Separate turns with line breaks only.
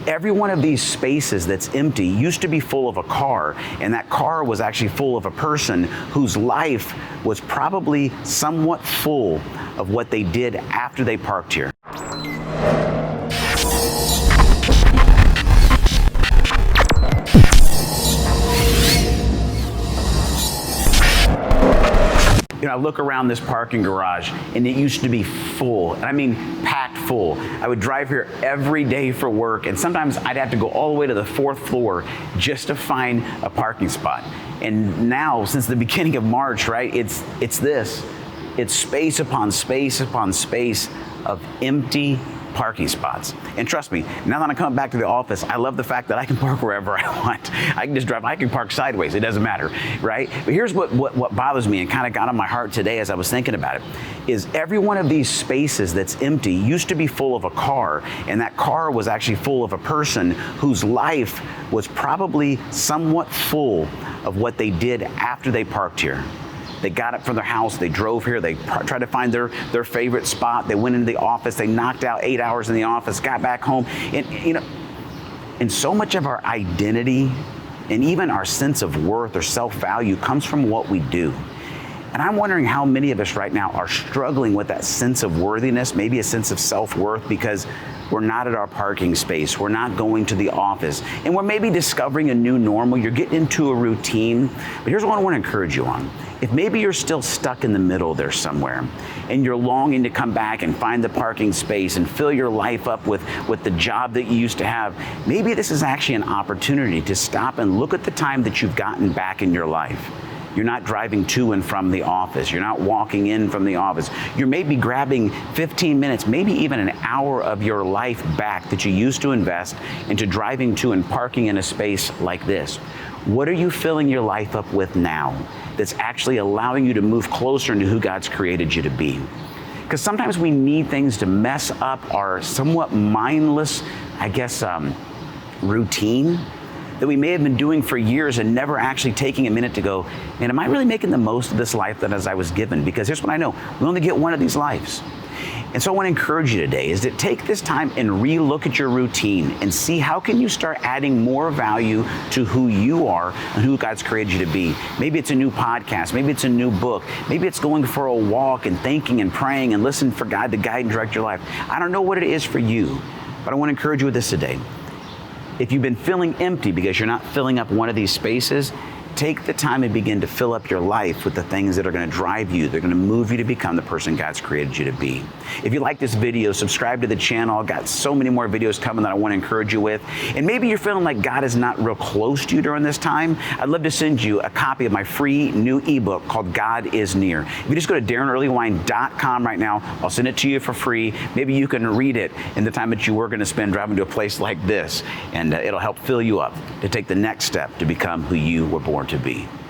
Every one of these spaces that's empty used to be full of a car, and that car was actually full of a person whose life was probably somewhat full of what they did after they parked here. You know, I look around this parking garage and it used to be full, and I mean packed full. I would drive here every day for work, and sometimes I'd have to go all the way to the 4th floor just to find a parking spot. And now, since the beginning of March, right, it's space upon space upon space of empty parking spots. And trust me, now that I come back to the office, I love the fact that I can park wherever I want. I can just drive, I can park sideways, it doesn't matter, right? But here's what bothers me and kind of got on my heart today as I was thinking about it, is every one of these spaces that's empty used to be full of a car, and that car was actually full of a person whose life was probably somewhat full of what they did after they parked here. They got up from their house, they drove here, they tried to find their favorite spot, they went into the office, they knocked out 8 hours in the office, got back home, and you know, and so much of our identity and even our sense of worth or self-value comes from what we do. And I'm wondering how many of us right now are struggling with that sense of worthiness, maybe a sense of self-worth, because we're not at our parking space, we're not going to the office, and we're maybe discovering a new normal. You're getting into a routine. But here's what I want to encourage you on. If maybe you're still stuck in the middle there somewhere, and you're longing to come back and find the parking space and fill your life up with the job that you used to have, maybe this is actually an opportunity to stop and look at the time that you've gotten back in your life. You're not driving to and from the office. You're not walking in from the office. You're maybe grabbing 15 minutes, maybe even an hour of your life back that you used to invest into driving to and parking in a space like this. What are you filling your life up with now that's actually allowing you to move closer into who God's created you to be? Because sometimes we need things to mess up our somewhat mindless, routine that we may have been doing for years and never actually taking a minute to go, man, am I really making the most of this life that as I was given? Because here's what I know, we only get one of these lives. And so I want to encourage you today is to take this time and re-look at your routine and see how can you start adding more value to who you are and who God's created you to be. Maybe it's a new podcast, maybe it's a new book, maybe it's going for a walk and thinking and praying and listening for God to guide and direct your life. I don't know what it is for you, but I want to encourage you with this today. If you've been feeling empty because you're not filling up one of these spaces, take the time and begin to fill up your life with the things that are going to drive you. They're going to move you to become the person God's created you to be. If you like this video, subscribe to the channel. I've got so many more videos coming that I want to encourage you with. And maybe you're feeling like God is not real close to you during this time. I'd love to send you a copy of my free new ebook called God is Near. If you just go to DaronEarlewine.com right now, I'll send it to you for free. Maybe you can read it in the time that you were going to spend driving to a place like this, and it'll help fill you up to take the next step to become who you were born to be.